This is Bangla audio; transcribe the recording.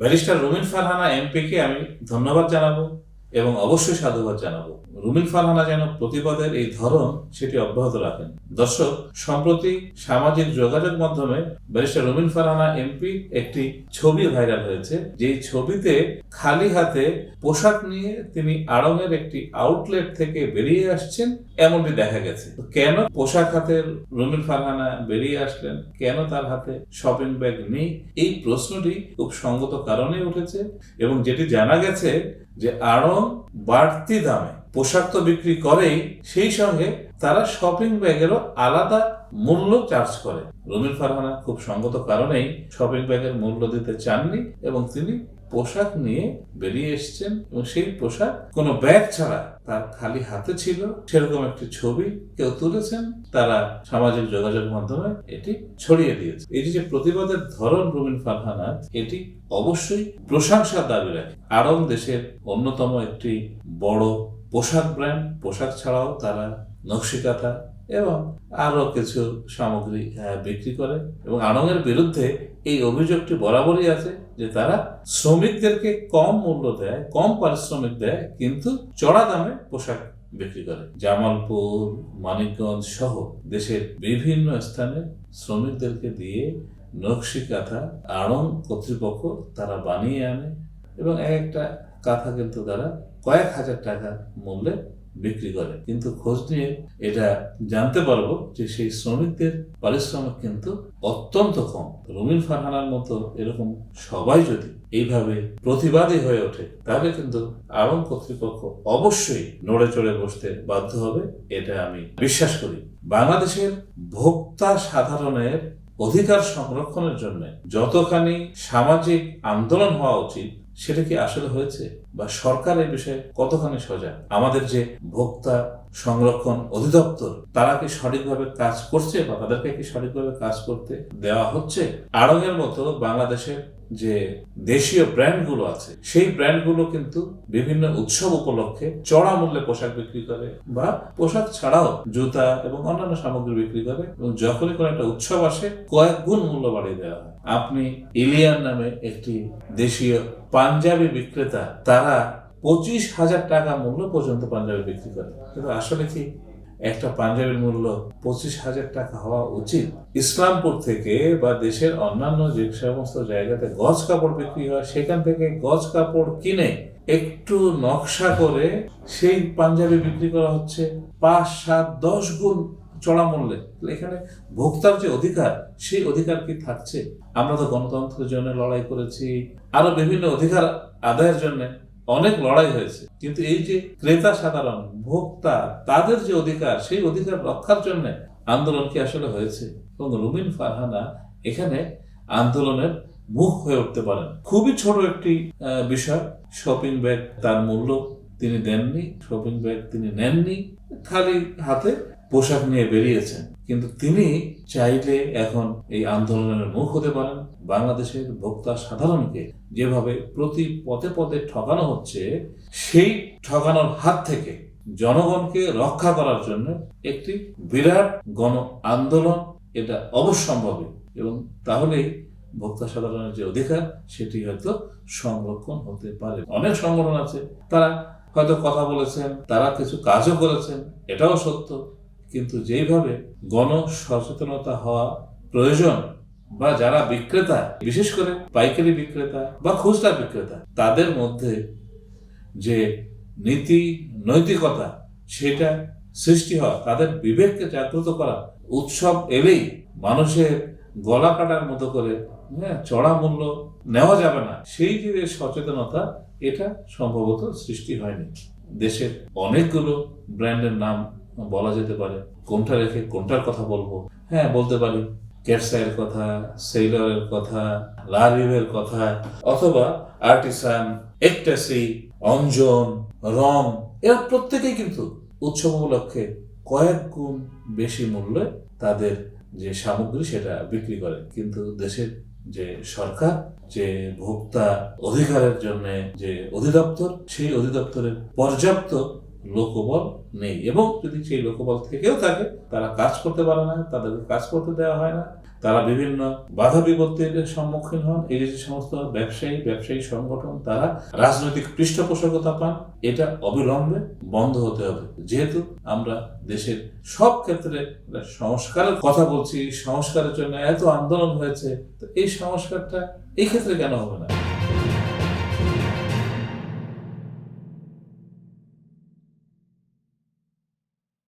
ব্যারিস্টার রুমিন ফারহানা এমপিকে আমি ধন্যবাদ জানাবো এবং অবশ্যই সাধুবাদ জানাবো। রুমিন ফারহানা যেন প্রতিবাদের এই ধরন সেটি অব্যাহত রাখেন। দর্শক, সম্প্রতি সামাজিক যোগাযোগ মাধ্যমে ব্যারিস্টার রুমিন ফারহানা এমপি একটি ছবি ভাইরাল হয়েছে, যেই ছবিতে খালি হাতে পোশাক নিয়ে তিনি আড়ংয়ের একটি আউটলেট থেকে বেরিয়ে আসছেন এমনটি দেখা গেছে। কেন পোশাক হাতে রুমিন ফারহানা বেরিয়ে আসলেন, কেন তার হাতে শপিং ব্যাগ নেই, এই প্রশ্নটি খুব সঙ্গত কারণে উঠেছে। এবং যেটি জানা গেছে যে আড়ং বাড়তি দামে পোশাক তো বিক্রি করেই, সেই সঙ্গে তারা শপিং ব্যাগেরও আলাদা মূল্য চার্জ করে। রুমিন ফারহানা খুব সঙ্গত কারণেই শপিং ব্যাগের মূল্য দিতে চাননি এবং তিনি পোশাক নিয়ে বেরিয়ে এসেছেন এবং সেই পোশাক কোনো ব্যাগ ছাড়া তার খালি হাতে ছিল, সেরকম একটি ছবি কেউ তুলেছেন, তারা সামাজিক যোগাযোগ মাধ্যমে এটি ছড়িয়ে দিয়েছে। এই যে প্রতিবাদের ধরন রুমিন ফারহানার, এটি অবশ্যই প্রশংসার দাবি রাখে। আড়ং দেশের অন্যতম একটি বড় পোশাক ব্র্যান্ড। পোশাক ছাড়াও তারা নকশিকাঁথা এবং আরো কিছু সামগ্রী বিক্রি করে এবং আড়ংয়ের বিরুদ্ধে এই অভিযোগটি বরাবরই আছে যে তারা শ্রমিকদেরকে কম মূল্য দেয়, কম পারিশ্রমিক দেয়, কিন্তু চড়া দামে পোশাক বিক্রি করে। জামালপুর, মানিকগঞ্জ সহ দেশের বিভিন্ন স্থানে শ্রমিকদেরকে দিয়ে নকশিকাঁথা আড়ং কর্তৃপক্ষ তারা বানিয়ে আনে এবং একটা কাঁথা কিন্তু তারা কয়েক হাজার টাকা মূল্যে বিক্রি করে। কিন্তু খোঁজ নিয়ে এটা জানতে পারবো যে সেই শ্রমিকদের পারিশ্রমিক কিন্তু অত্যন্ত কম। রুমিন ফারহানার মতো এরকম সবাই যদি এইভাবে প্রতিবাদী হয়ে ওঠে, তাহলে কিন্তু আড়ং কর্তৃপক্ষ অবশ্যই নড়ে চড়ে বসতে বাধ্য হবে, এটা আমি বিশ্বাস করি। বাংলাদেশের ভোক্তা সাধারণের অধিকার সংরক্ষণের জন্য যতখানি সামাজিক আন্দোলন হওয়া উচিত, সেটা কি আসলে হয়েছে, বা সরকার এই বিষয়ে কতখানি সজাগ? আমাদের যে ভোক্তা সংরক্ষণ অধিদপ্তর, তারা কি সঠিকভাবে কাজ করছে, বা তাদেরকে কি সঠিকভাবে কাজ করতে দেওয়া হচ্ছে? আড়ংয়ের মতো বাংলাদেশের যে দেশীয় ব্র্যান্ডগুলো আছে, সেই ব্র্যান্ডগুলো কিন্তু বিভিন্ন উৎসব উপলক্ষে চড়া মূল্যে পোশাক বিক্রি করে, বা পোশাক ছাড়াও জুতা এবং অন্যান্য সামগ্রী বিক্রি করে, এবং যখনই কোনো একটা উৎসব আসে কয়েক গুণ মূল্য বাড়িয়ে দেওয়া হয়। আপনি ইলিয়ান নামে একটি দেশীয় পাঞ্জাবি বিক্রেতা, তারা 25,000 টাকা মূল্য পর্যন্ত পাঞ্জাবি বিক্রি করে। কিন্তু আসলে কি একটা পাঞ্জাবির মূল্য 25,000 টাকা হওয়া উচিত? ইসলামপুর থেকে বা দেশের অন্যান্য যে সমস্ত জায়গাতে গজ কাপড় বিক্রি হয়, সেখান থেকে গজ কাপড় কিনে একটু নকশা করে সেই পাঞ্জাবি বিক্রি করা হচ্ছে 5, 7, 10 গুণ চড়া মূল্যে। এখানে ভোক্তার যে অধিকার, সেই অধিকার কি থাকছে? আমরা তো গণতন্ত্রের জন্য লড়াই করেছি, আরো বিভিন্ন অধিকার আদায়ের জন্য অনেক লড়াই হয়েছে, কিন্তু এই যে ক্রেতা সাধারণ ভোক্তা, তাদের যে অধিকার, সেই অধিকার রক্ষার জন্য আন্দোলন কি আসলে হয়েছে? এবং রুমিন ফারহানা এখানে আন্দোলনের মুখ হয়ে উঠতে পারেন। খুবই ছোট একটি বিষয়, শপিং ব্যাগ, তার মূল্য তিনি দেননি, শপিং ব্যাগ তিনি নেননি, খালি হাতে পোশাক নিয়ে বেরিয়েছেন। কিন্তু তিনি চাইলে এখন এই আন্দোলনের মুখ হতে পারেন। বাংলাদেশের ভোক্তা সাধারণকে যেভাবে প্রতি পদে পদে ঠকানো হচ্ছে, সেই ঠকানোর হাত থেকে জনগণকে রক্ষা করার জন্য একটি বিরাট গণ আন্দোলন, এটা অবশ্যম্ভাবী, এবং তাহলেই ভোক্তা সাধারণের যে অধিকার, সেটি হয়তো সংরক্ষণ হতে পারে। অনেক সংগঠন আছে, তারা হয়তো কথা বলেছেন, তারা কিছু কাজও করেছেন, এটাও সত্য, কিন্তু যেইভাবে গণ সচেতনতা হওয়া প্রয়োজন, বা যারা বিক্রেতা, বিশেষ করে পাইকারি বিক্রেতা বা খুচরা বিক্রেতা, তাদের মধ্যে যে নীতি নৈতিকতা, সেটা সৃষ্টি হওয়া, তাদের বিবেককে জাগ্রত করা, উৎসব এলেই মানুষের গলা কাটার মতো করে চড়া মূল্য নেওয়া যাবে না, সেই যে সচেতনতা, এটা সম্ভবত সৃষ্টি হয়নি। দেশের অনেকগুলো ব্র্যান্ডের নাম বলা যেতে পারে, কোনটা রেখে কোনটার কথা বলবো? হ্যাঁ, বলতে পারি ক্যাটসাইয়ের কথা, সেইলরের কথা, লা রিভের কথা, অথবা আর্টিসান, একটাসি, অঞ্জন, রং, এরা প্রত্যেকেই কিন্তু উৎসব উপলক্ষে কয়েক গুণ বেশি মূল্যে তাদের যে সামগ্রী সেটা বিক্রি করে। কিন্তু দেশের যে সরকার, যে ভোক্তা অধিকারের জন্য যে অধিদপ্তর, সেই অধিদপ্তরের পর্যাপ্ত লোকবল নেই, এবং যদি সেই লোকবল থেকেও থাকে তারা কাজ করতে পারে না, তাদেরকে কাজ করতে দেওয়া হয় না, তারা বিভিন্ন বাধা বিপত্তির সম্মুখীন হন। এই যে সমস্ত ব্যবসায়ী সংগঠন তারা রাজনৈতিক পৃষ্ঠপোষকতা পান, এটা অবিলম্বে বন্ধ হতে হবে। যেহেতু আমরা দেশের সব ক্ষেত্রে সংস্কারের কথা বলছি, সংস্কারের জন্য এত আন্দোলন হয়েছে, তো এই সংস্কারটা এই ক্ষেত্রে কেন হবে না?